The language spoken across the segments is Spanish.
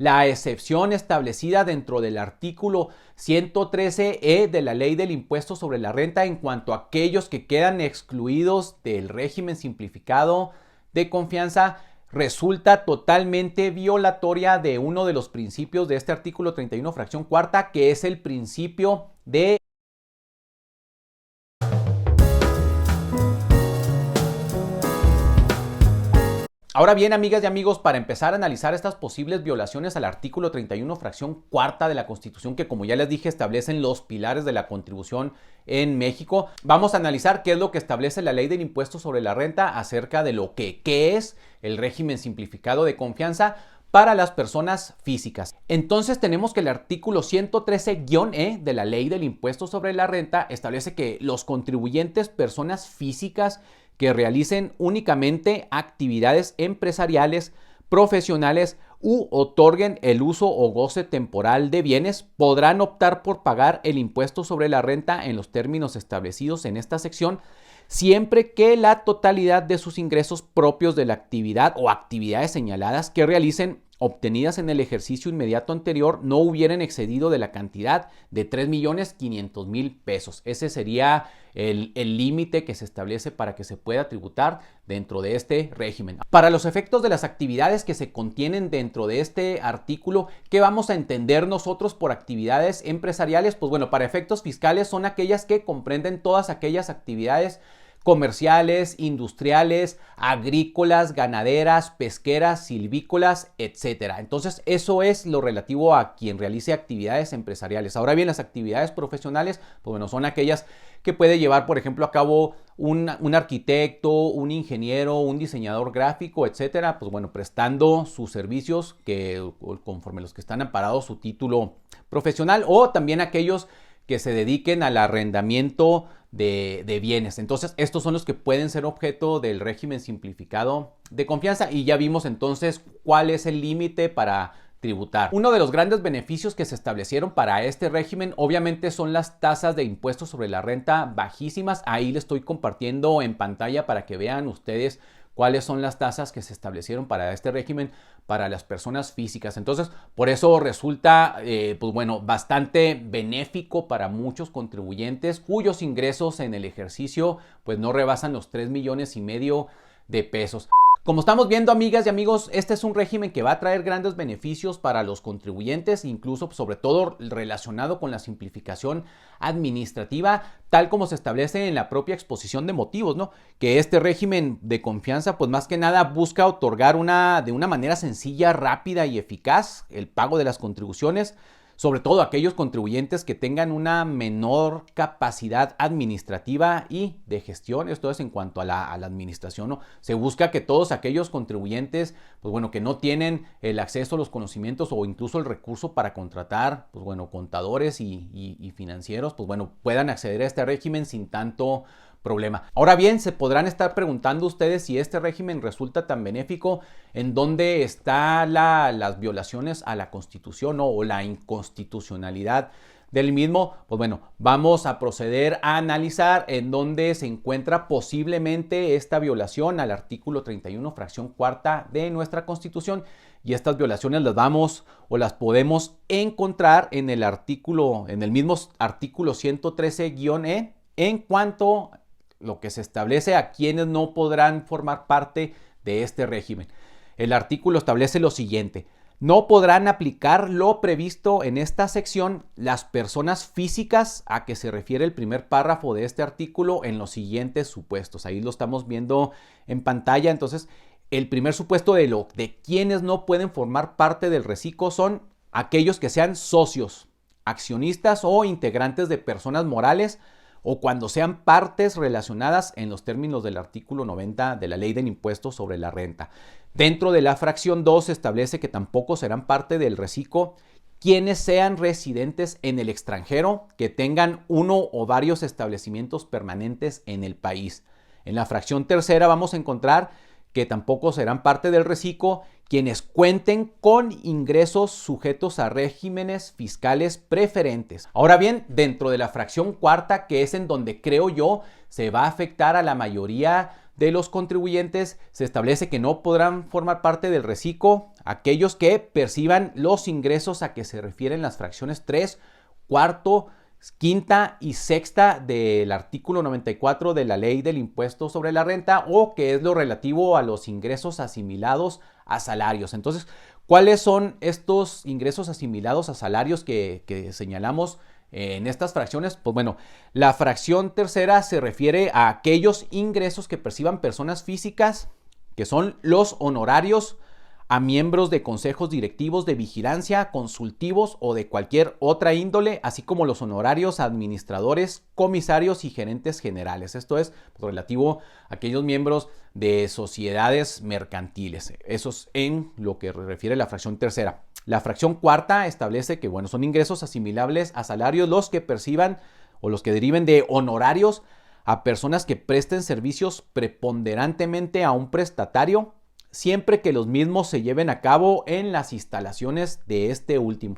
La excepción establecida dentro del artículo 113E de la Ley del Impuesto sobre la Renta en cuanto a aquellos que quedan excluidos del régimen simplificado de confianza resulta totalmente violatoria de uno de los principios de este artículo 31, fracción cuarta, que es el principio de Ahora bien, amigas y amigos, para empezar a analizar estas posibles violaciones al artículo 31, fracción cuarta de la Constitución, que como ya les dije, establecen los pilares de la contribución en México, vamos a analizar qué es lo que establece la Ley del Impuesto sobre la Renta acerca de lo que es el régimen simplificado de confianza para las personas físicas. Entonces tenemos que el artículo 113-E de la Ley del Impuesto sobre la Renta establece que los contribuyentes, personas físicas que realicen únicamente actividades empresariales, profesionales u otorguen el uso o goce temporal de bienes, podrán optar por pagar el impuesto sobre la renta en los términos establecidos en esta sección, siempre que la totalidad de sus ingresos propios de la actividad o actividades señaladas que realicen obtenidas en el ejercicio inmediato anterior no hubieran excedido de la cantidad de 3.500.000 pesos. Ese sería el límite que se establece para que se pueda tributar dentro de este régimen. Para los efectos de las actividades que se contienen dentro de este artículo, ¿qué vamos a entender nosotros por actividades empresariales? Pues bueno, para efectos fiscales son aquellas que comprenden todas aquellas actividades comerciales, industriales, agrícolas, ganaderas, pesqueras, silvícolas, etcétera. Entonces, eso es lo relativo a quien realice actividades empresariales. Ahora bien, las actividades profesionales, pues bueno, son aquellas que puede llevar, por ejemplo, a cabo un arquitecto, un ingeniero, un diseñador gráfico, etcétera, pues bueno, prestando sus servicios que conforme los que están amparados su título profesional, o también aquellos que se dediquen al arrendamiento de bienes. Entonces, estos son los que pueden ser objeto del régimen simplificado de confianza y ya vimos entonces cuál es el límite para tributar. Uno de los grandes beneficios que se establecieron para este régimen obviamente son las tasas de impuestos sobre la renta bajísimas. Ahí les estoy compartiendo en pantalla para que vean ustedes cuáles son las tasas que se establecieron para este régimen para las personas físicas. Entonces, por eso resulta, pues bueno, bastante benéfico para muchos contribuyentes cuyos ingresos en el ejercicio pues no rebasan los 3,5 millones de pesos. Como estamos viendo, amigas y amigos, este es un régimen que va a traer grandes beneficios para los contribuyentes, incluso sobre todo relacionado con la simplificación administrativa, tal como se establece en la propia exposición de motivos, ¿no? Que este régimen de confianza, pues más que nada busca otorgar de una manera sencilla, rápida y eficaz el pago de las contribuciones, sobre todo aquellos contribuyentes que tengan una menor capacidad administrativa y de gestión. Esto es en cuanto a la administración, ¿no? Se busca que todos aquellos contribuyentes, pues bueno, que no tienen el acceso a los conocimientos o incluso el recurso para contratar, pues bueno, contadores y financieros, pues bueno, puedan acceder a este régimen sin tanto problema. Ahora bien, se podrán estar preguntando ustedes si este régimen resulta tan benéfico, en dónde están las violaciones a la Constitución, ¿no? O la inconstitucionalidad del mismo. Pues bueno, vamos a proceder a analizar en dónde se encuentra posiblemente esta violación al artículo 31, fracción cuarta de nuestra Constitución. Y estas violaciones las podemos encontrar en el mismo artículo 113-E en cuanto lo que se establece a quienes no podrán formar parte de este régimen. El artículo establece lo siguiente: no podrán aplicar lo previsto en esta sección las personas físicas a que se refiere el primer párrafo de este artículo en los siguientes supuestos. Ahí lo estamos viendo en pantalla. Entonces, el primer supuesto de quienes no pueden formar parte del reciclo son aquellos que sean socios, accionistas o integrantes de personas morales, o cuando sean partes relacionadas en los términos del artículo 90 de la Ley del Impuesto sobre la Renta. Dentro de la fracción 2 se establece que tampoco serán parte del reciclo quienes sean residentes en el extranjero, que tengan uno o varios establecimientos permanentes en el país. En la fracción tercera vamos a encontrar que tampoco serán parte del reciclo quienes cuenten con ingresos sujetos a regímenes fiscales preferentes. Ahora bien, dentro de la fracción cuarta, que es en donde creo yo se va a afectar a la mayoría de los contribuyentes, se establece que no podrán formar parte del reciclo aquellos que perciban los ingresos a que se refieren las fracciones 3, cuarto, quinta y sexta del artículo 94 de la ley del impuesto sobre la renta, o que es lo relativo a los ingresos asimilados a salarios. Entonces, ¿cuáles son estos ingresos asimilados a salarios que señalamos en estas fracciones? Pues bueno, la fracción tercera se refiere a aquellos ingresos que perciban personas físicas, que son los honorarios a miembros de consejos directivos de vigilancia, consultivos o de cualquier otra índole, así como los honorarios a administradores, comisarios y gerentes generales. Esto es relativo a aquellos miembros de sociedades mercantiles. Eso es en lo que refiere la fracción tercera. La fracción cuarta establece que, bueno, son ingresos asimilables a salarios los que perciban o los que deriven de honorarios a personas que presten servicios preponderantemente a un prestatario, siempre que los mismos se lleven a cabo en las instalaciones de este último.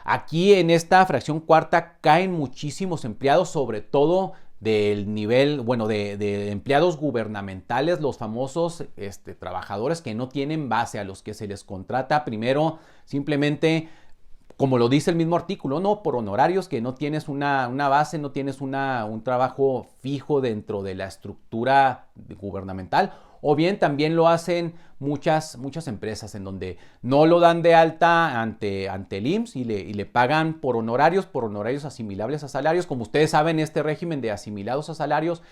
Aquí en esta fracción cuarta caen muchísimos empleados, sobre todo del nivel, bueno, de empleados gubernamentales, los famosos trabajadores que no tienen base, a los que se les contrata primero simplemente, como lo dice el mismo artículo, no por honorarios, que no tienes una base, no tienes un trabajo fijo dentro de la estructura gubernamental. O bien también lo hacen muchas empresas en donde no lo dan de alta ante el IMSS y le pagan por honorarios asimilables a salarios. Como ustedes saben, este régimen de asimilados a salarios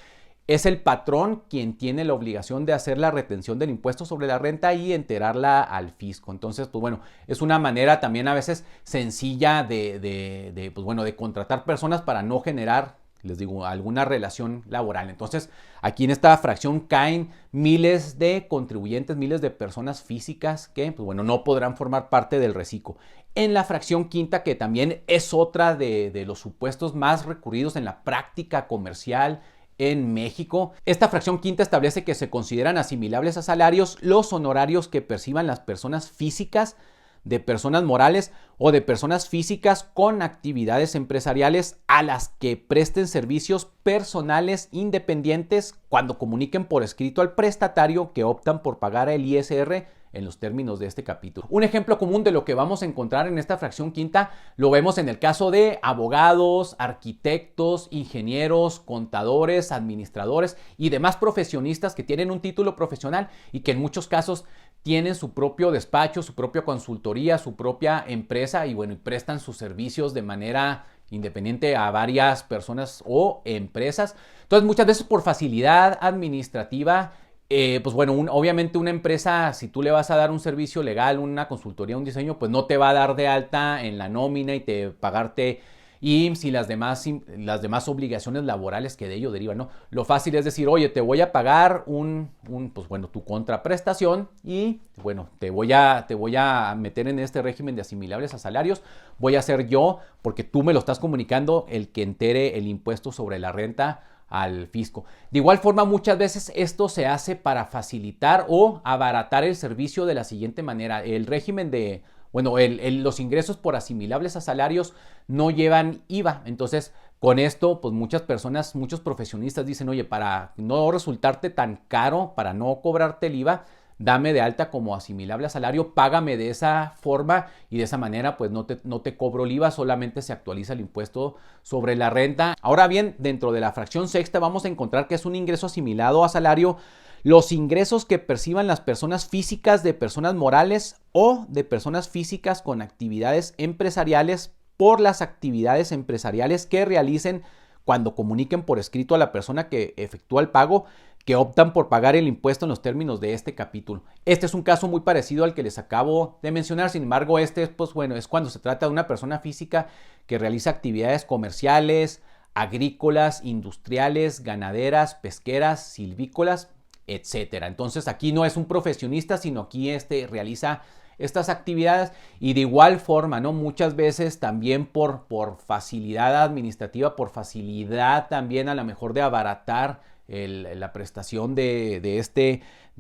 es el patrón quien tiene la obligación de hacer la retención del impuesto sobre la renta y enterarla al fisco. Entonces, pues bueno, es una manera también a veces sencilla de contratar personas para no generar, les digo, alguna relación laboral. Entonces, aquí en esta fracción caen miles de contribuyentes, miles de personas físicas que, pues bueno, no podrán formar parte del reciclo. En la fracción quinta, que también es otra de los supuestos más recurridos en la práctica comercial en México, esta fracción quinta establece que se consideran asimilables a salarios los honorarios que perciban las personas físicas de personas morales o de personas físicas con actividades empresariales a las que presten servicios personales independientes cuando comuniquen por escrito al prestatario que optan por pagar el ISR en los términos de este capítulo. Un ejemplo común de lo que vamos a encontrar en esta fracción quinta lo vemos en el caso de abogados, arquitectos, ingenieros, contadores, administradores y demás profesionistas que tienen un título profesional y que en muchos casos tienen su propio despacho, su propia consultoría, su propia empresa y bueno, y prestan sus servicios de manera independiente a varias personas o empresas. Entonces, muchas veces por facilidad administrativa, pues bueno, obviamente una empresa, si tú le vas a dar un servicio legal, una consultoría, un diseño, pues no te va a dar de alta en la nómina y pagarte IMSS y las demás obligaciones laborales que de ello derivan, ¿no? Lo fácil es decir, oye, te voy a pagar pues bueno, tu contraprestación y bueno, te voy a meter en este régimen de asimilables a salarios. Voy a ser yo, porque tú me lo estás comunicando, el que entere el impuesto sobre la renta al fisco. De igual forma, muchas veces esto se hace para facilitar o abaratar el servicio de la siguiente manera. El régimen los ingresos por asimilables a salarios no llevan IVA. Entonces, con esto, pues muchas personas, muchos profesionistas dicen, oye, para no resultarte tan caro, para no cobrarte el IVA, dame de alta como asimilable a salario, págame de esa forma y de esa manera pues no te cobro el IVA, solamente se actualiza el impuesto sobre la renta. Ahora bien, dentro de la fracción sexta vamos a encontrar que es un ingreso asimilado a salario los ingresos que perciban las personas físicas de personas morales o de personas físicas con actividades empresariales por las actividades empresariales que realicen cuando comuniquen por escrito a la persona que efectúa el pago, que optan por pagar el impuesto en los términos de este capítulo. Este es un caso muy parecido al que les acabo de mencionar, sin embargo, pues bueno, es cuando se trata de una persona física que realiza actividades comerciales, agrícolas, industriales, ganaderas, pesqueras, silvícolas, etcétera. Entonces aquí no es un profesionista, sino aquí realiza estas actividades y de igual forma, ¿no? Muchas veces también por facilidad administrativa, por facilidad también a lo mejor de abaratar la prestación de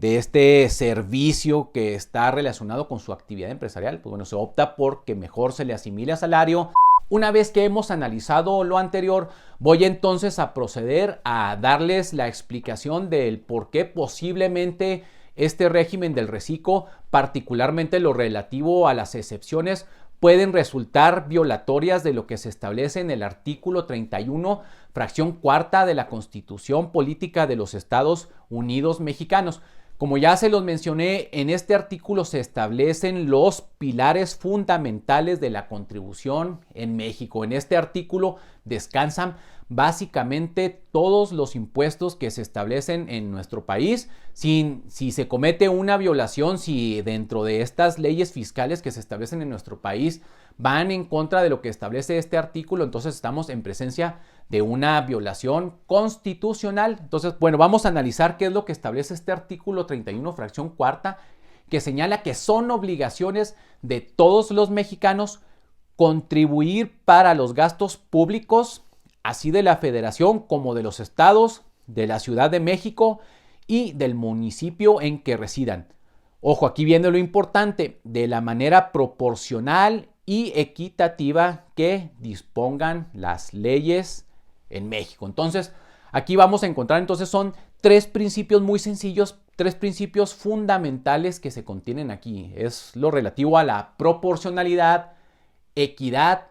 este servicio que está relacionado con su actividad empresarial, pues bueno, se opta por que mejor se le asimile a salario. Una vez que hemos analizado lo anterior, voy entonces a proceder a darles la explicación del por qué posiblemente este régimen del reciclo, particularmente lo relativo a las excepciones, pueden resultar violatorias de lo que se establece en el artículo 31, fracción cuarta de la Constitución Política de los Estados Unidos Mexicanos. Como ya se los mencioné, en este artículo se establecen los pilares fundamentales de la contribución en México. En este artículo descansan básicamente todos los impuestos que se establecen en nuestro país. Si se comete una violación, si dentro de estas leyes fiscales que se establecen en nuestro país van en contra de lo que establece este artículo, entonces estamos en presencia de una violación constitucional. Entonces, bueno, vamos a analizar qué es lo que establece este artículo 31, fracción cuarta, que señala que son obligaciones de todos los mexicanos contribuir para los gastos públicos, así de la Federación como de los estados, de la Ciudad de México y del municipio en que residan. Ojo, aquí viene lo importante, de la manera proporcional y equitativa que dispongan las leyes en México. Entonces, aquí vamos a encontrar, entonces son tres principios muy sencillos, tres principios fundamentales que se contienen aquí. Es lo relativo a la proporcionalidad, equidad,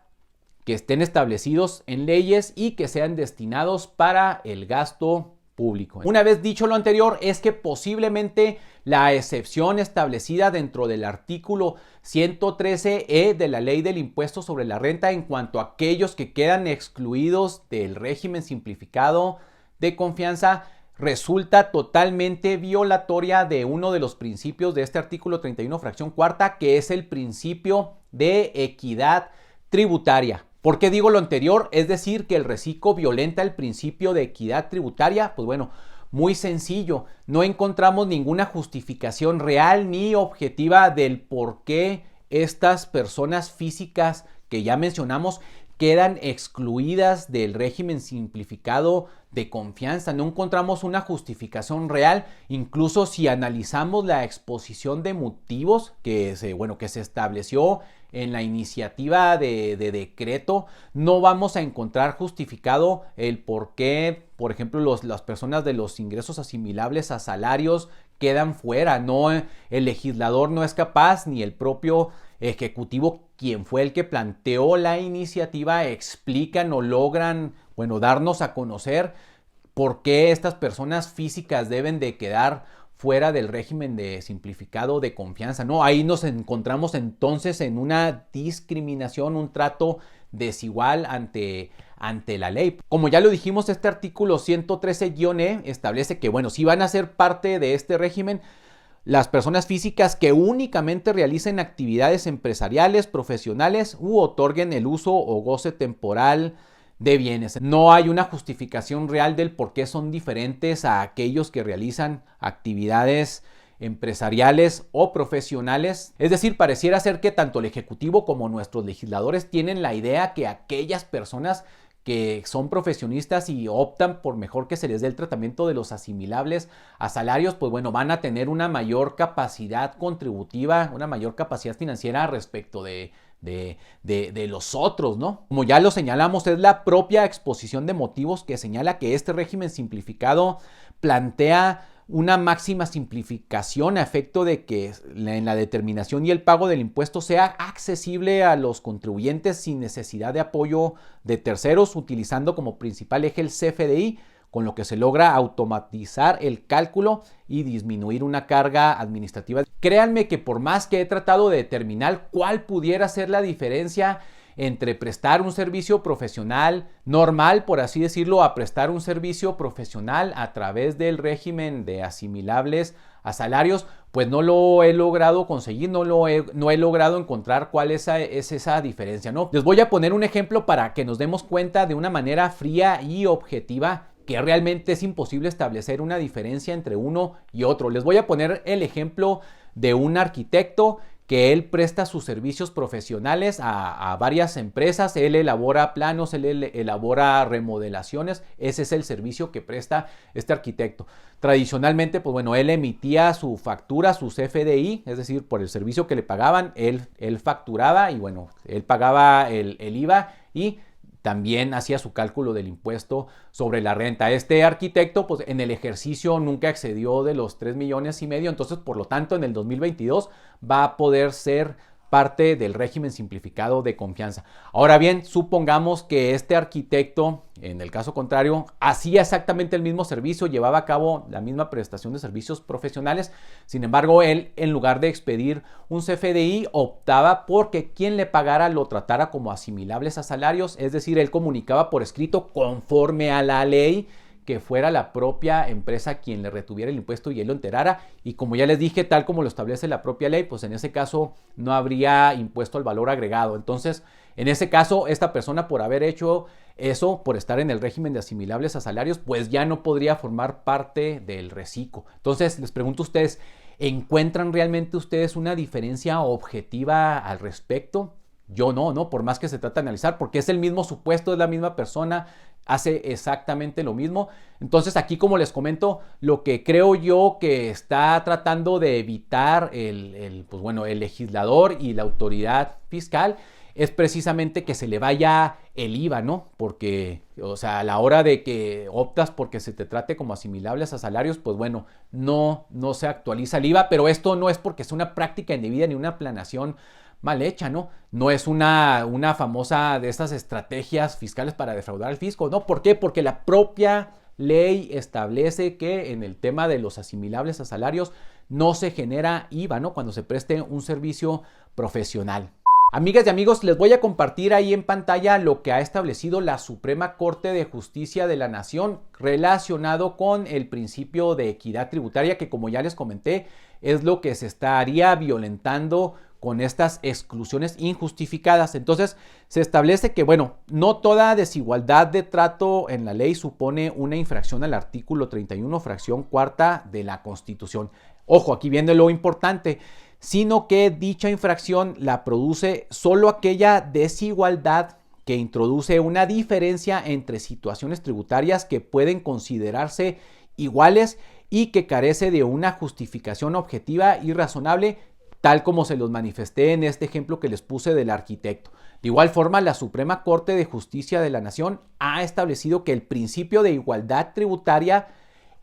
que estén establecidos en leyes y que sean destinados para el gasto público. Una vez dicho lo anterior, es que posiblemente la excepción establecida dentro del artículo 113E de la Ley del Impuesto sobre la Renta en cuanto a aquellos que quedan excluidos del régimen simplificado de confianza resulta totalmente violatoria de uno de los principios de este artículo 31, fracción cuarta, que es el principio de equidad tributaria. ¿Por qué digo lo anterior? Es decir, que el reciclo violenta el principio de equidad tributaria. Pues bueno, muy sencillo. No encontramos ninguna justificación real ni objetiva del por qué estas personas físicas que ya mencionamos quedan excluidas del régimen simplificado de confianza. No encontramos una justificación real. Incluso si analizamos la exposición de motivos que se estableció en la iniciativa de decreto, no vamos a encontrar justificado el por qué, por ejemplo, las personas de los ingresos asimilables a salarios quedan fuera. No, el legislador no es capaz, ni el propio ejecutivo, quien fue el que planteó la iniciativa, explican o logran, darnos a conocer por qué estas personas físicas deben de quedar fuera del régimen de simplificado de confianza. No, ahí nos encontramos entonces en una discriminación, un trato desigual ante la ley. Como ya lo dijimos, este artículo 113-E establece que, sí van a ser parte de este régimen las personas físicas que únicamente realicen actividades empresariales, profesionales u otorguen el uso o goce temporal de bienes. No hay una justificación real del por qué son diferentes a aquellos que realizan actividades empresariales o profesionales. Es decir, pareciera ser que tanto el Ejecutivo como nuestros legisladores tienen la idea que aquellas personas que son profesionistas y optan por mejor que se les dé el tratamiento de los asimilables a salarios, van a tener una mayor capacidad contributiva, una mayor capacidad financiera respecto de los otros, ¿no? Como ya lo señalamos, es la propia exposición de motivos que señala que este régimen simplificado plantea una máxima simplificación a efecto de que en la determinación y el pago del impuesto sea accesible a los contribuyentes sin necesidad de apoyo de terceros, utilizando como principal eje el CFDI, con lo que se logra automatizar el cálculo y disminuir una carga administrativa. Créanme que por más que he tratado de determinar cuál pudiera ser la diferencia entre prestar un servicio profesional normal, por así decirlo, a prestar un servicio profesional a través del régimen de asimilables a salarios, pues no lo he logrado conseguir, no he logrado encontrar cuál es esa diferencia, ¿no? Les voy a poner un ejemplo para que nos demos cuenta de una manera fría y objetiva que realmente es imposible establecer una diferencia entre uno y otro. Les voy a poner el ejemplo de un arquitecto que él presta sus servicios profesionales a varias empresas. Él elabora planos, él elabora remodelaciones. Ese es el servicio que presta este arquitecto. Tradicionalmente, él emitía su factura, su CFDI, es decir, por el servicio que le pagaban, él facturaba y él pagaba el IVA y también hacía su cálculo del impuesto sobre la renta. Este arquitecto, pues en el ejercicio nunca excedió de los 3,5 millones, entonces por lo tanto en el 2022 va a poder ser parte del régimen simplificado de confianza. Ahora bien, supongamos que este arquitecto, en el caso contrario, hacía exactamente el mismo servicio, llevaba a cabo la misma prestación de servicios profesionales. Sin embargo, él, en lugar de expedir un CFDI, optaba porque quien le pagara lo tratara como asimilables a salarios, es decir, él comunicaba por escrito conforme a la ley que fuera la propia empresa quien le retuviera el impuesto y él lo enterara. Y como ya les dije, tal como lo establece la propia ley, pues en ese caso no habría impuesto al valor agregado. Entonces, en ese caso, esta persona, por haber hecho eso, por estar en el régimen de asimilables a salarios, pues ya no podría formar parte del reciclo. Entonces, les pregunto a ustedes, ¿encuentran realmente ustedes una diferencia objetiva al respecto? Yo no, por más que se trate de analizar, porque es el mismo supuesto, es la misma persona, hace exactamente lo mismo. Entonces aquí, como les comento, lo que creo yo que está tratando de evitar el legislador y la autoridad fiscal es precisamente que se le vaya el IVA, ¿no? Porque, o sea, a la hora de que optas porque se te trate como asimilables a salarios, pues bueno, no se actualiza el IVA, pero esto no es porque sea una práctica indebida ni una planeación mal hecha, ¿no? No es una famosa de estas estrategias fiscales para defraudar al fisco, ¿no? ¿Por qué? Porque la propia ley establece que en el tema de los asimilables a salarios no se genera IVA, ¿no? Cuando se preste un servicio profesional. Amigas y amigos, les voy a compartir ahí en pantalla lo que ha establecido la Suprema Corte de Justicia de la Nación relacionado con el principio de equidad tributaria, que como ya les comenté, es lo que se estaría violentando con estas exclusiones injustificadas. Entonces, se establece que, bueno, no toda desigualdad de trato en la ley supone una infracción al artículo 31, fracción cuarta de la Constitución. Ojo, aquí viene lo importante, sino que dicha infracción la produce solo aquella desigualdad que introduce una diferencia entre situaciones tributarias que pueden considerarse iguales y que carece de una justificación objetiva y razonable, tal como se los manifesté en este ejemplo que les puse del arquitecto. De igual forma, la Suprema Corte de Justicia de la Nación ha establecido que el principio de igualdad tributaria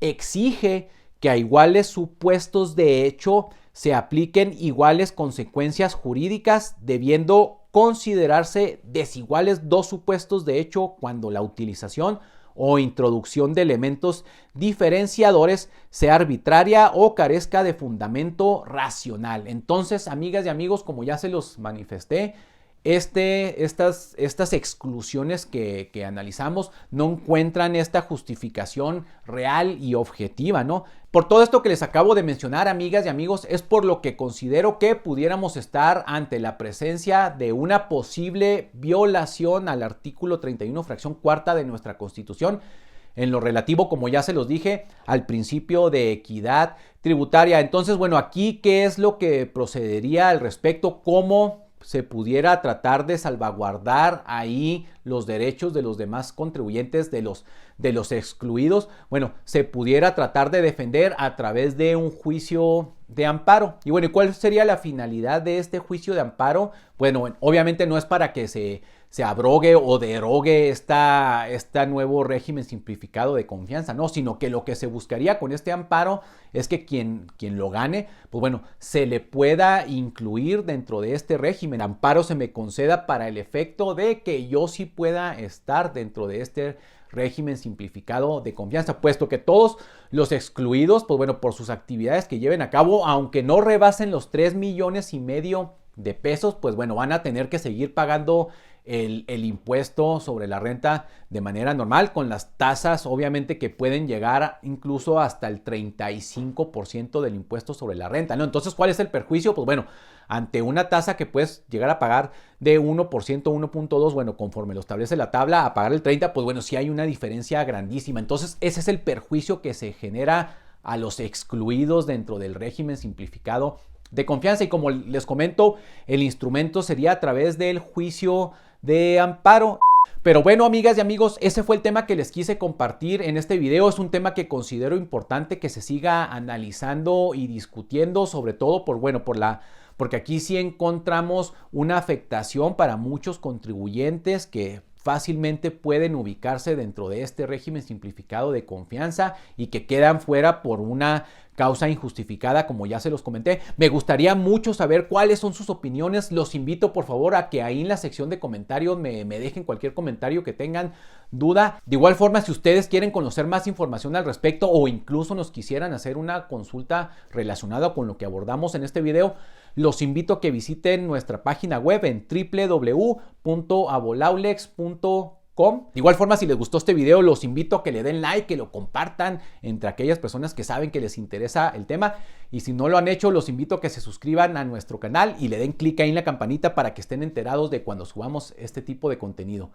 exige que a iguales supuestos de hecho se apliquen iguales consecuencias jurídicas, debiendo considerarse desiguales dos supuestos de hecho cuando la utilización o introducción de elementos diferenciadores sea arbitraria o carezca de fundamento racional. Entonces, amigas y amigos, como ya se los manifesté, estas exclusiones que analizamos no encuentran esta justificación real y objetiva, ¿no? Por todo esto que les acabo de mencionar, amigas y amigos, es por lo que considero que pudiéramos estar ante la presencia de una posible violación al artículo 31, fracción cuarta de nuestra Constitución, en lo relativo, como ya se los dije, al principio de equidad tributaria. Entonces, bueno, aquí, ¿qué es lo que procedería al respecto? ¿Cómo se pudiera tratar de salvaguardar ahí los derechos de los demás contribuyentes, de los excluidos? Bueno, se pudiera tratar de defender a través de un juicio de amparo. Y bueno, ¿y cuál sería la finalidad de este juicio de amparo? Bueno, obviamente no es para que se abrogue o derogue este nuevo régimen simplificado de confianza, no, sino que lo que se buscaría con este amparo es que quien lo gane, pues bueno, se le pueda incluir dentro de este régimen. Amparo se me conceda para el efecto de que yo sí pueda estar dentro de este régimen simplificado de confianza, puesto que todos los excluidos, pues bueno, por sus actividades que lleven a cabo, aunque no rebasen los 3,5 millones de pesos, pues bueno, van a tener que seguir pagando el impuesto sobre la renta de manera normal, con las tasas obviamente que pueden llegar incluso hasta el 35% del impuesto sobre la renta, ¿no? Entonces, ¿cuál es el perjuicio? Pues bueno, ante una tasa que puedes llegar a pagar de 1%, 1.2%, bueno, conforme lo establece la tabla, a pagar el 30%, pues bueno, sí hay una diferencia grandísima. Entonces, ese es el perjuicio que se genera a los excluidos dentro del régimen simplificado de confianza. Y como les comento, el instrumento sería a través del juicio de amparo. Pero bueno, amigas y amigos, ese fue el tema que les quise compartir en este video. Es un tema que considero importante que se siga analizando y discutiendo, sobre todo porque aquí sí encontramos una afectación para muchos contribuyentes que fácilmente pueden ubicarse dentro de este régimen simplificado de confianza y que quedan fuera por una causa injustificada, como ya se los comenté. Me gustaría mucho saber cuáles son sus opiniones. Los invito por favor a que ahí en la sección de comentarios me dejen cualquier comentario que tengan duda. De igual forma, si ustedes quieren conocer más información al respecto o incluso nos quisieran hacer una consulta relacionada con lo que abordamos en este video, los invito a que visiten nuestra página web en www.abolaulex.com. De igual forma, si les gustó este video, los invito a que le den like, que lo compartan entre aquellas personas que saben que les interesa el tema. Y si no lo han hecho, los invito a que se suscriban a nuestro canal y le den clic ahí en la campanita para que estén enterados de cuando subamos este tipo de contenido.